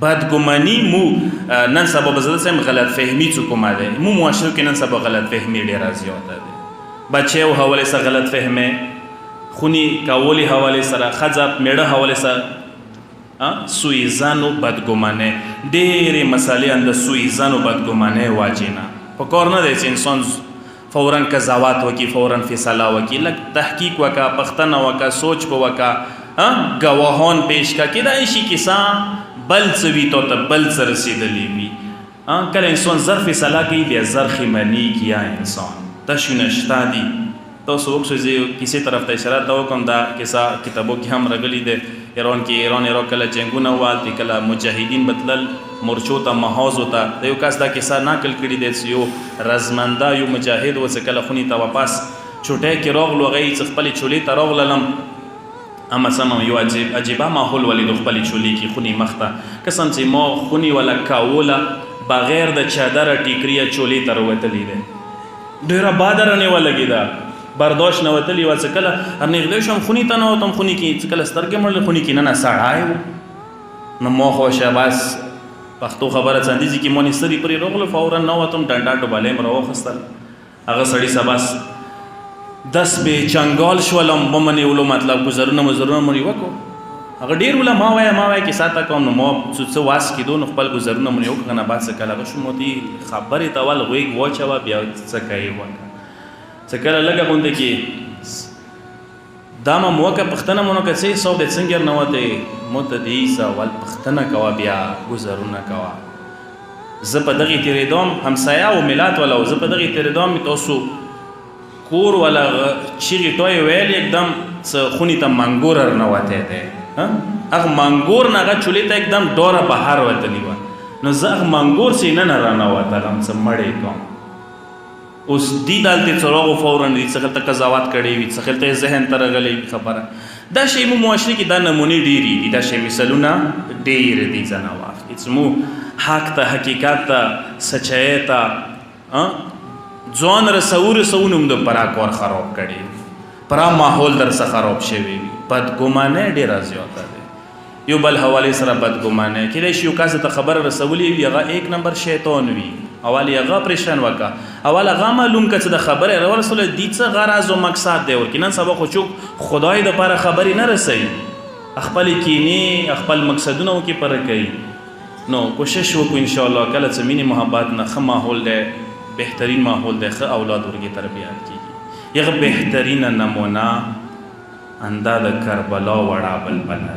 بدګماني مو نن سبا به زه سم غلط فهمي څه کومه ده مو معاشره کې نن سبا غلط فهمي ډېره زیاته ده بچي او حواله سره غلط فهمه خونی کاولی حواله سره خځه میړه حواله سره سویزانو بدګمانه ډېرې مسالې اند سویزانو بدګمانه واجینا په کار نه دی چې انسان فوراً قضاوت وکي فوراً فیصله وکي لکه تحقیق وکا پختنه وکا سوچ په وکا گواهان پیش کا کېدای شي کیسه بل څه وي تو ته بل څه رسېدلی وي کله انسان زر فیصله کوي بیا زر خیمني کیا انسان تشویونه شته دي تاسو وکړئ زه کیسې طرف ته اشاره ته وکړم دا کیسه کتابو کې هم راغلي دی ایران کې ایران کله جنګونه والتي کله مجاهدین بدلل مورچو ته محاذ ته د یو کس دا کیسه نقل کړي دی چې یو رزمنده یو مجاهد و چې کله خونې ته واپس چوټۍ کې راغلو هغه یې چې خپلې چولې ته راغللم اما سمم یو عجیبه ماحول ولید خپلې چولې کې خونې مخ ته قسم چې ما خونې ولا کاوله بغیر د چادره ټیکریه چولې ته راوتلی دی ډېره باده رانې ولګېده برداشت نه وتلی و چې کله نږدې شوم خونې ته نه وتم خونې کې چې کله سترګې مړلې خونې کې نه سړی و نو ما خو شاباس پښتو خبره څندیزي کې مونې سترې پرې راغلو فورا نه وتم ډنډا ډوبالۍ م راوخیستل هغه سړي سباس دس به چنګال شولم ومنې ولو مطلب ګزارونه مزرونه مونې وکړو هغه ډېر وله ما وایه کیسه ته کوم نو ما څه واس کېدو نو خپل ګزارونه مونې وکړه نه بعد څه کله هغه شو موتي خبرې ته ول غوږ واچوه بیا څه کوې وکړه څه کله لږه غونډه کې دا ما موکه پښتنه مونږ کڅې سو د څنګه نه وته متدی سوال پښتنه کوا بیا گزارونه کوا زه په دغه تیریدوم همسایا او ملات ولا زه په دغه تیریدوم تاسو کور ولا چیرې ټوي ویل एकदम خونی ته منګور نه وته ده هغه منګور نه هغه چولې ته एकदम ډوره بهر وتلی و نو زه هغه منګور سي نه نه وتلم څه مړې کوم اوس دی دالته څراغ فورا دي څخه ته قضاوت کړي وي څخه ته ذهن ته راغلي خبره دا شی مو معاشري کې دا نمونه ډېری دي دا شی مثالونه ډېر دي ځناوار اسمو حق ته حقیقت ته سچای ته ځوان رسونم د پرا کور خراب کړي پرا ماحول در څخه خراب شوی بدګمانه ډېر زیاته ده یو بل حواله سره بدګمانه کله شي یو کس ته خبر رسولي وي هغه یک نمبر شیطان وي اول هغه پریشان وکا اول هغه معلوم کړه چې د خبره رسول دي څه غرض او مقصد دی ورکه نن سبا خو چوک خدای د لپاره خبري نه رسي خپل کینی خپل مقصدونه کې پر کوي نو کوشش وکړو ان شاء الله کله چې مینه محبت نه خه ماحول دی بهترین ماحول دی خه اولاد ورګي تربیت کیږي یغه بهترین نمونه انداز کربلا وړا بلبل